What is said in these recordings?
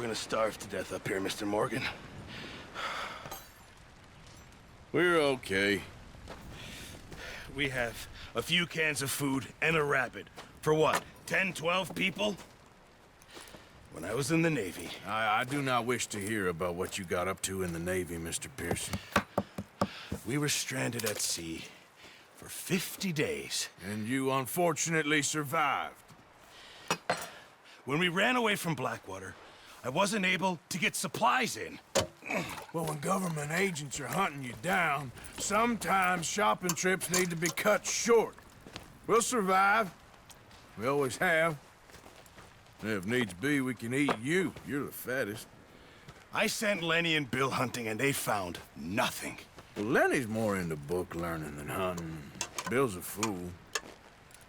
we're gonna starve to death up here, Mr. Morgan. We're okay. We have a few cans of food and a rabbit. For what, 10, 12 people? When I was in the Navy... I do not wish to hear about what you got up to in the Navy, Mr. Pearson. We were stranded at sea for 50 days. And you unfortunately survived. When we ran away from Blackwater, I wasn't able to get supplies in. Well, when government agents are hunting you down, sometimes shopping trips need to be cut short. We'll survive. We always have. And if needs be, we can eat you. You're the fattest. I sent Lenny and Bill hunting, and they found nothing. Well, Lenny's more into book learning than hunting. Bill's a fool.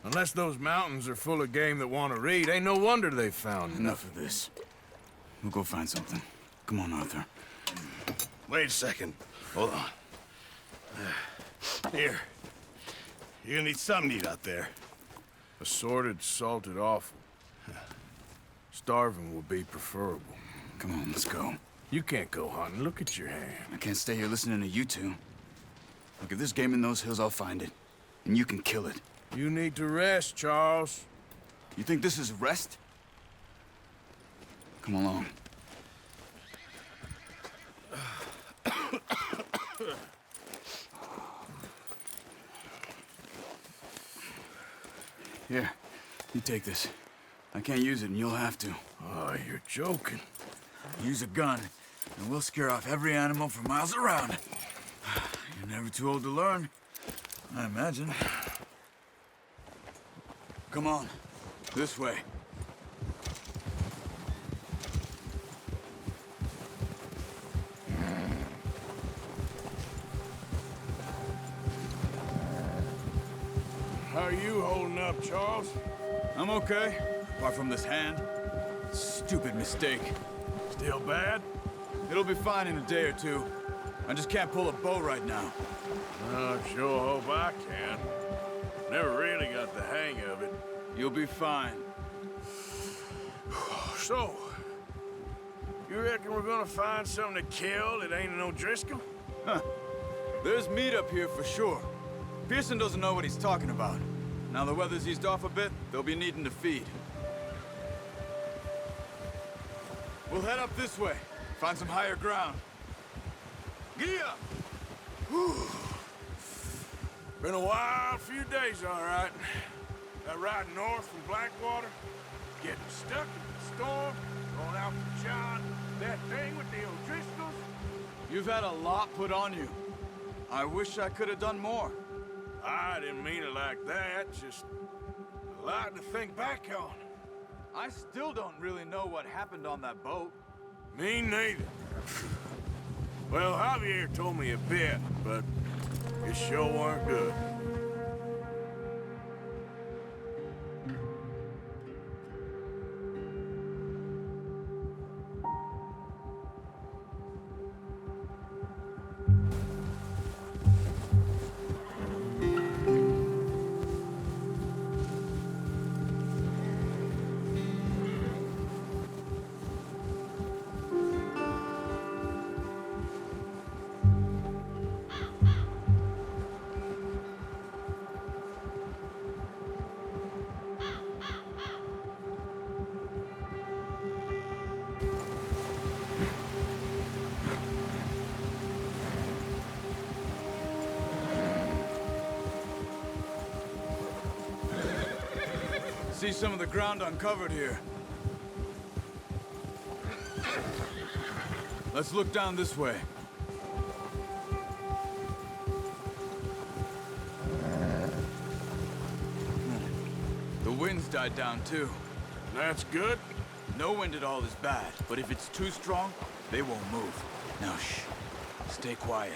Unless those mountains are full of game that want to read, ain't no wonder they found Enough of this. We'll go find something. Come on, Arthur. Wait a second. Hold on. Here. You're gonna need something to eat out there. Assorted, salted offal. Starving would be preferable. Come on, let's go. You can't go hunting. Look at your hand. I can't stay here listening to you two. Look, if there's game in those hills, I'll find it. And you can kill it. You need to rest, Charles. You think this is rest? Come along. Here, you take this. I can't use it, and you'll have to. Oh, you're joking. Use a gun, and we'll scare off every animal for miles around. You're never too old to learn, I imagine. Come on, this way. How are you holding up, Charles? I'm okay, apart from this hand. Stupid mistake. Still bad? It'll be fine in a day or two. I just can't pull a bow right now. I sure hope I can. Never really got the hang of it. You'll be fine. So, you reckon we're gonna find something to kill that ain't no Driscoll? Huh. There's meat up here for sure. Pearson doesn't know what he's talking about. Now the weather's eased off a bit, they'll be needing to feed. We'll head up this way. Find some higher ground. Giddy up! Whew. Been a wild few days, all right. That ride north from Blackwater, getting stuck in the storm, going out for John, that thing with the O'Driscolls. You've had a lot put on you. I wish I could have done more. I didn't mean it like that, just a lot to think back on. I still don't really know what happened on that boat. Me neither. Well, Javier told me a bit, but it sure weren't good. See some of the ground uncovered here. Let's look down this way. The wind's died down too. That's good. No wind at all is bad, but if it's too strong, they won't move. Now shh, stay quiet.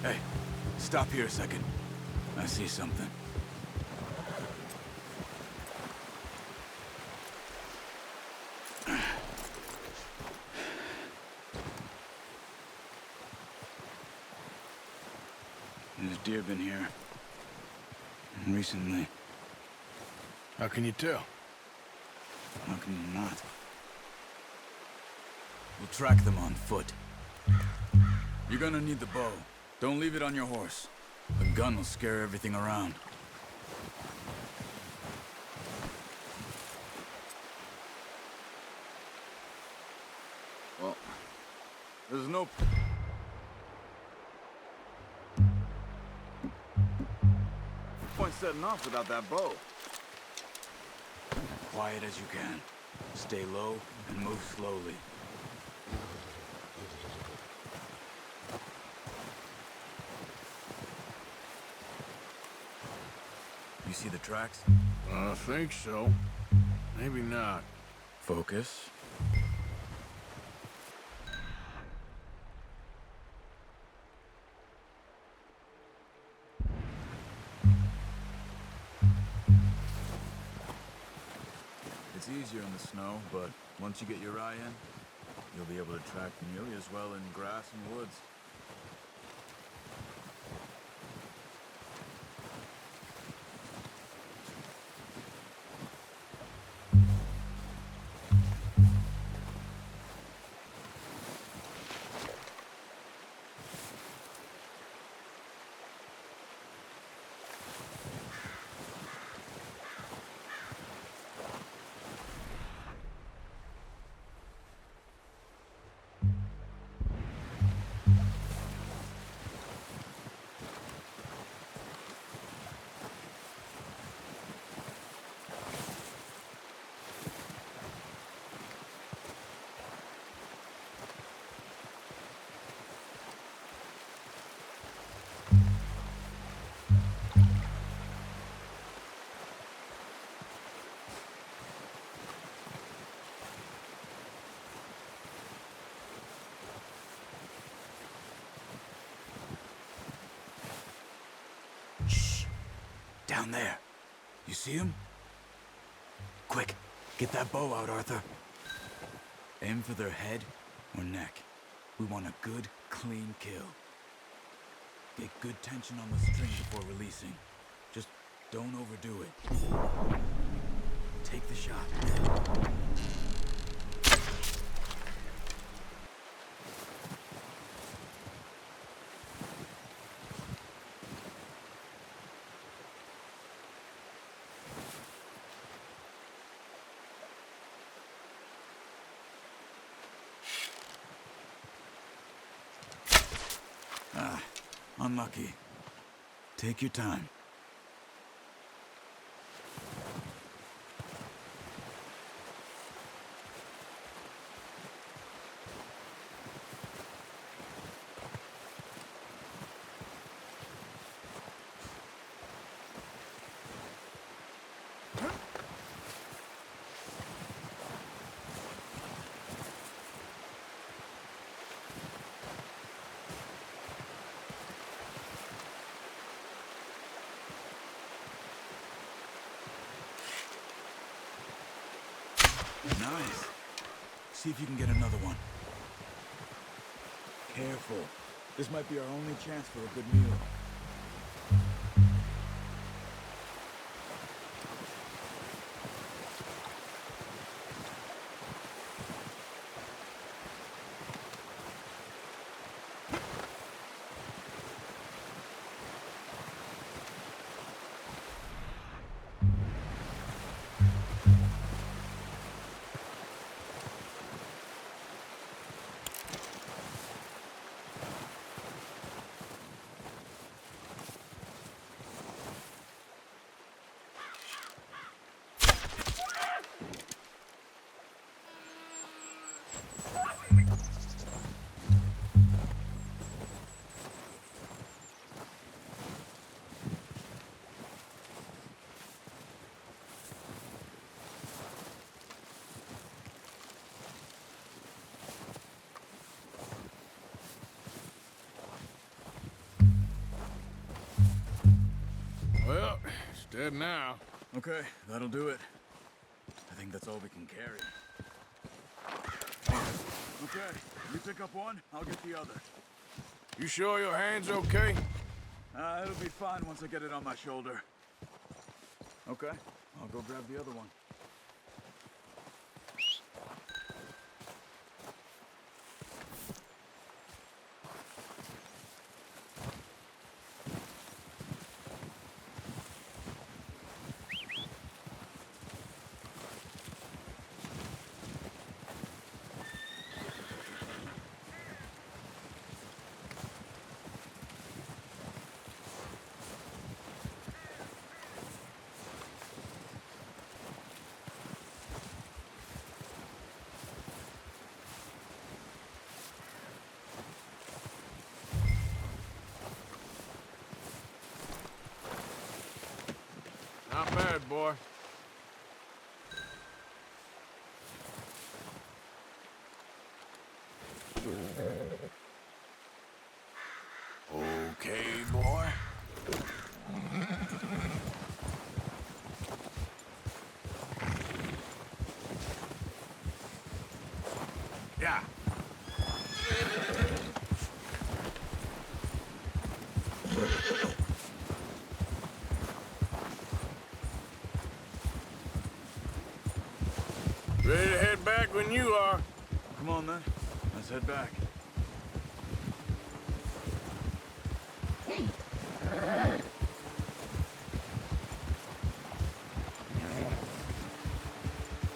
Hey, stop here a second. I see something. deer been here. And recently. How can you tell? How can you not? We'll track them on foot. You're gonna need the bow. Don't leave it on your horse. The gun will scare everything around. Well, there's no point setting off without that bow. Quiet as you can. Stay low and move slowly. You see the tracks? I think so. Maybe not. Focus. It's easier in the snow, but once you get your eye in, you'll be able to track nearly as well in grass and woods. Down there. You see him? Quick, get that bow out, Arthur. Aim for their head or neck. We want a good, clean kill. Get good tension on the string before releasing. Just don't overdo it. Take the shot. Unlucky. Take your time. Nice. See if you can get another one. Careful. This might be our only chance for a good meal. Well, it's dead now. Okay, that'll do it. I think that's all we can carry. Okay, you pick up one, I'll get the other. You sure your hand's okay? It'll be fine once I get it on my shoulder. Okay, I'll go grab the other one. Not bad, boy. Okay, boy. Yeah. Ready to head back when you are. Come on, then. Let's head back.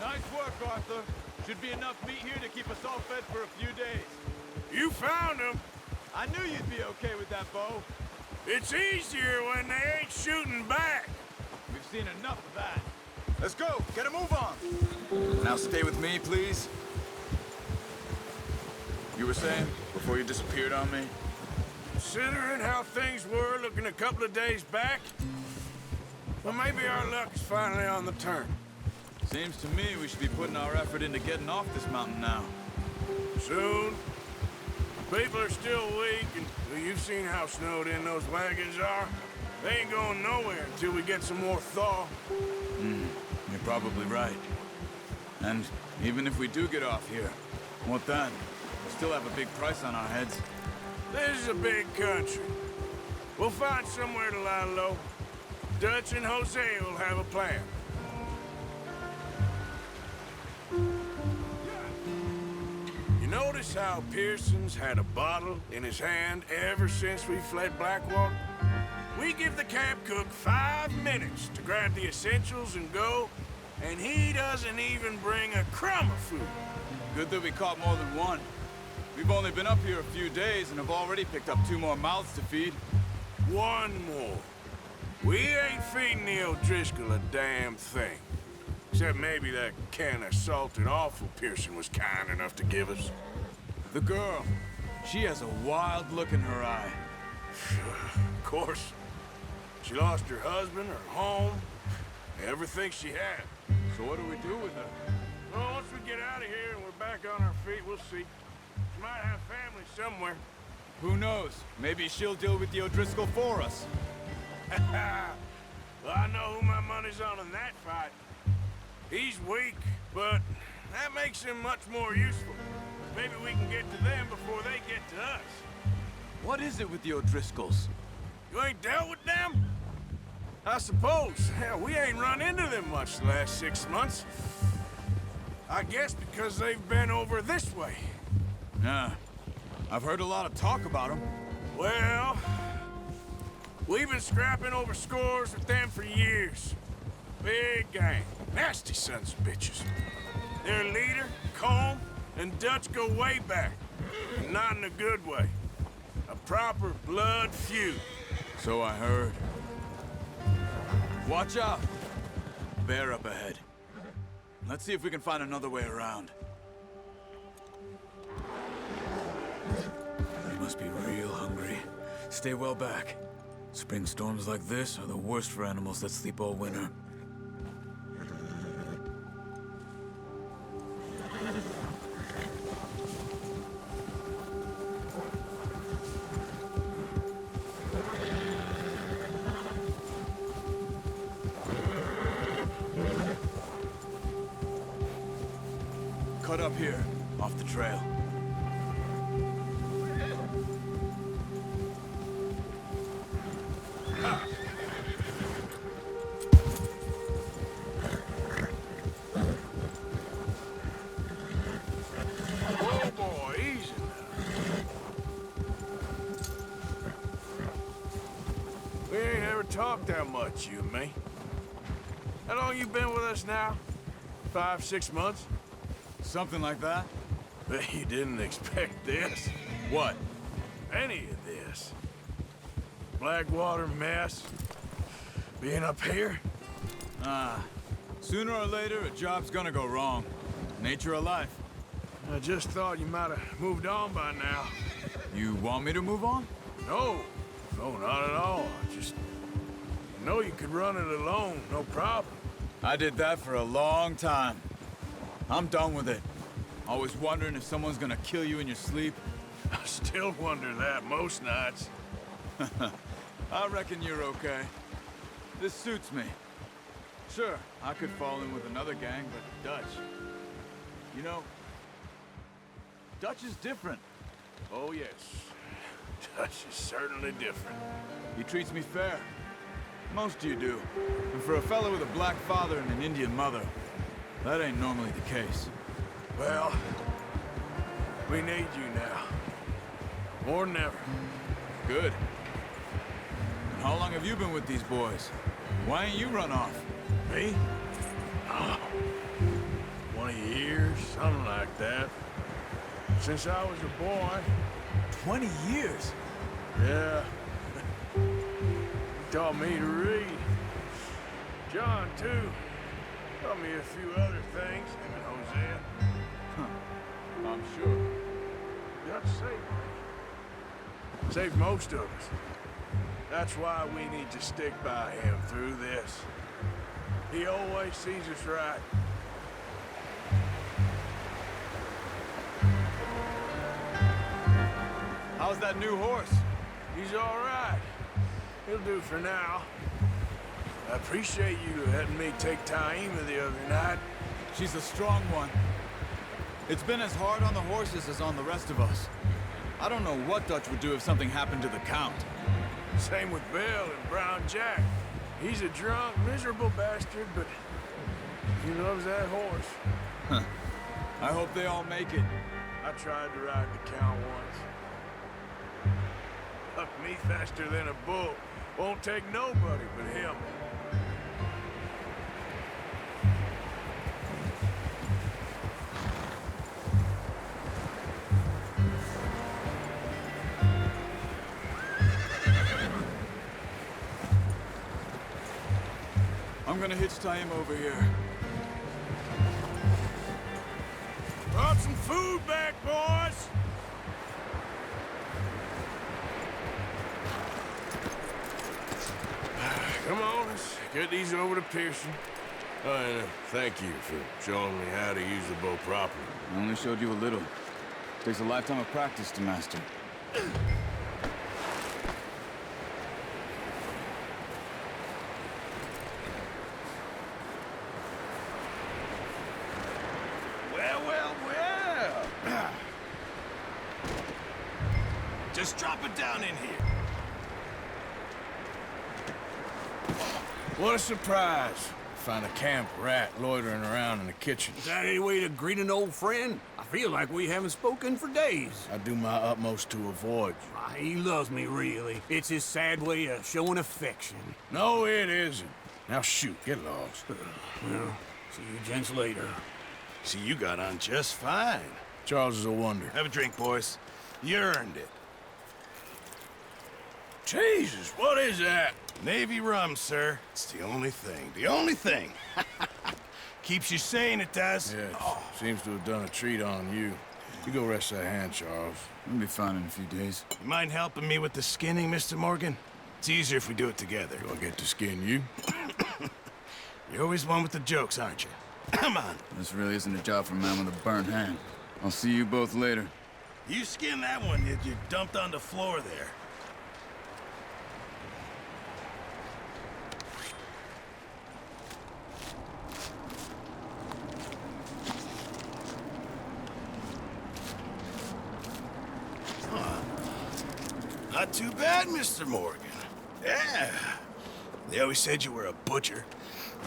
Nice work, Arthur. Should be enough meat here to keep us all fed for a few days. You found him. I knew you'd be okay with that bow. It's easier when they ain't shooting back. We've seen enough of that. Let's go. Get a move on. Now stay with me, please. You were saying, before you disappeared on me? Considering how things were looking a couple of days back, well, maybe our luck is finally on the turn. Seems to me we should be putting our effort into getting off this mountain now. Soon. People are still weak, and well, you've seen how snowed in those wagons are. They ain't going nowhere until we get some more thaw. You're probably right. And even if we do get off here, what then? We still have a big price on our heads. This is a big country. We'll find somewhere to lie low. Dutch and Jose will have a plan. You notice how Pearson's had a bottle in his hand ever since we fled Blackwater? We give the camp cook 5 minutes to grab the essentials and go, and he doesn't even bring a crumb of food. Good that we caught more than one. We've only been up here a few days and have already picked up 2 more mouths to feed. One more. We ain't feeding the O'Driscoll a damn thing. Except maybe that can of salted offal Pearson was kind enough to give us. The girl, she has a wild look in her eye. Of course. She lost her husband, her home, everything she had. So what do we do with her? Well, once we get out of here and we're back on our feet, we'll see. She might have family somewhere. Who knows? Maybe she'll deal with the O'Driscoll for us. Well, I know who my money's on in that fight. He's weak, but that makes him much more useful. Maybe we can get to them before they get to us. What is it with the O'Driscolls? You ain't dealt with them? I suppose. Hell, we ain't run into them much the last 6 months. I guess because they've been over this way. Yeah. I've heard a lot of talk about them. Well, we've been scrapping over scores with them for years. Big gang. Nasty sons of bitches. Their leader, Colm, and Dutch go way back. And not in a good way. A proper blood feud. So I heard. Watch out! Bear up ahead. Let's see if we can find another way around. They must be real hungry. Stay well back. Spring storms like this are the worst for animals that sleep all winter. Cut up here, off the trail. talk that much, you and me. How long you been with us now? 5, 6 months? Something like that? Bet you didn't expect this. What? Any of this. Blackwater mess. Being up here? Sooner or later, a job's gonna go wrong. Nature of life. I just thought you might have moved on by now. You want me to move on? No. No, not at all. I just... You know you could run it alone, no problem. I did that for a long time. I'm done with it. Always wondering if someone's gonna kill you in your sleep. I still wonder that most nights. I reckon you're okay. This suits me. Sure, I could fall in with another gang, but Dutch... You know, Dutch is different. Oh, yes. Dutch is certainly different. He treats me fair. Most of you do. And for a fellow with a black father and an Indian mother, that ain't normally the case. Well, we need you now. More than ever. Good. And how long have you been with these boys? Why ain't you run off? Me? Oh, 20 years, something like that. Since I was a boy. 20 years? Yeah. He taught me to read. John, too. Taught me a few other things, him and Hosea. I'm sure. Dutch saved me. Saved most of us. That's why we need to stick by him through this. He always sees us right. How's that new horse? He's all right. He'll do for now. I appreciate you letting me take Taima the other night. She's a strong one. It's been as hard on the horses as on the rest of us. I don't know what Dutch would do if something happened to the Count. Same with Bill and Brown Jack. He's a drunk, miserable bastard, but he loves that horse. Huh. I hope they all make it. I tried to ride the Count once. Up me faster than a bull. Won't take nobody but him. I'm gonna hitch Taima over here. Brought some food back, boys! Come on, let's get these over to Pearson. Oh, and thank you for showing me how to use the bow properly. I only showed you a little. Takes a lifetime of practice to master. Well. Just drop it down in here. What a surprise. Find a camp rat loitering around in the kitchen. Is that any way to greet an old friend? I feel like we haven't spoken for days. I do my utmost to avoid you. He loves me, really. It's his sad way of showing affection. No, it isn't. Now shoot, get lost. Well, see you gents later. See, you got on just fine. Charles is a wonder. Have a drink, boys. You earned it. Jesus, what is that? Navy rum, sir. It's the only thing. The only thing. Keeps you sane, it does. Yes, seems to have done a treat on you. You go rest that hand, Charles. I'll be fine in a few days. You mind helping me with the skinning, Mr. Morgan? It's easier if we do it together. Do I get to skin you? You're always one with the jokes, aren't you? Come on. This really isn't a job for a man with a burnt hand. I'll see you both later. You skin that one you dumped on the floor there. Not too bad, Mr. Morgan. Yeah. They always said you were a butcher.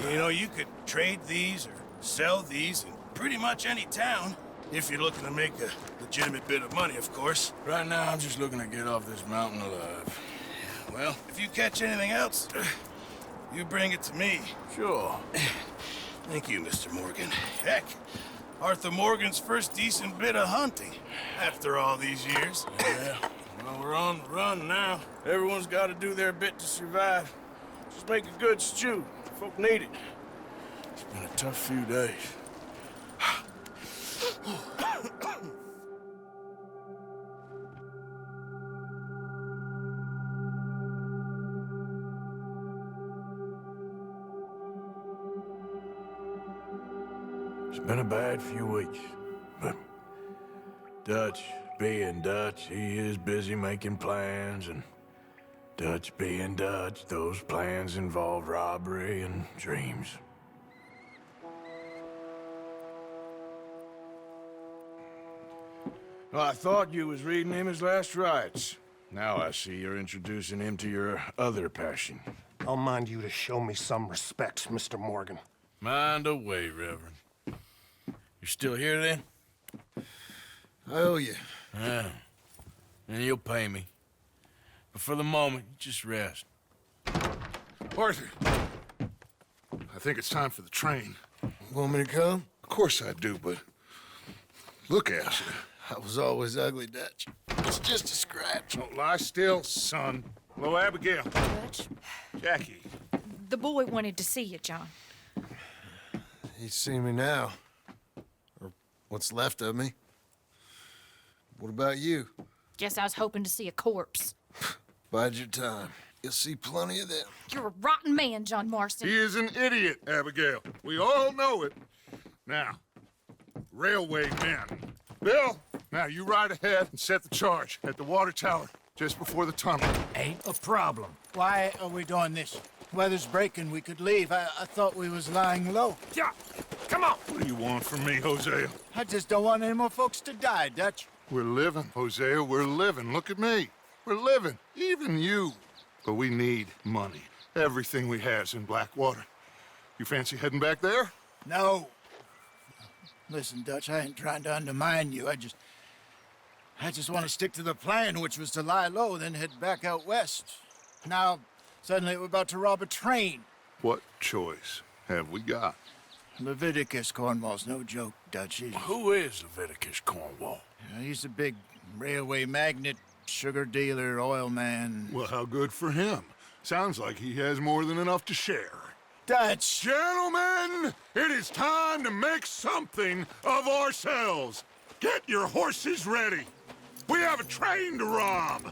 You know, you could trade these or sell these in pretty much any town. If you're looking to make a legitimate bit of money, of course. Right now, I'm just looking to get off this mountain alive. Well, if you catch anything else, you bring it to me. Sure. Thank you, Mr. Morgan. Heck, Arthur Morgan's first decent bit of hunting after all these years. Yeah, well, we're on the run now. Everyone's got to do their bit to survive. Just make a good stew. Folk need it. It's been a tough few days. It's been a bad few weeks, but Dutch being Dutch, he is busy making plans, and Dutch being Dutch, those plans involve robbery and dreams. Well, I thought you was reading him his last rites. Now I see you're introducing him to your other passion. I'll mind you to show me some respect, Mr. Morgan. Mind away, Reverend. You still here, then? I owe you. Yeah. And you'll pay me. But for the moment, just rest. Arthur, I think it's time for the train. Want me to come? Of course I do, but look at you. I was always ugly, Dutch. It's just a scratch. Don't lie still, son. Hello, Abigail. Dutch, Jackie. the boy wanted to see you, John. He's seen me now. Or what's left of me. What about you? Guess I was hoping to see a corpse. Bide your time. You'll see plenty of them. You're a rotten man, John Marston. He is an idiot, Abigail. We all know it. Now, railway men. Bill, now you ride ahead and set the charge at the water tower just before the tunnel. Ain't a problem. Why are we doing this? Weather's breaking. We could leave. I thought we was lying low. Yeah, come on. What do you want from me, Hosea? I just don't want any more folks to die, Dutch. We're living, Hosea. We're living. Look at me. We're living. Even you. But we need money. Everything we has in Blackwater. You fancy heading back there? No. Listen, Dutch, I ain't trying to undermine you. I just want to stick to the plan, which was to lie low, then head back out west. Now, suddenly we're about to rob a train. What choice have we got? Leviticus Cornwall's no joke, Dutch. Who is Leviticus Cornwall? He's a big railway magnate, sugar dealer, oil man. Well, how good for him. Sounds like he has more than enough to share. Dutch! Gentlemen, it is time to make something of ourselves. Get your horses ready. We have a train to rob.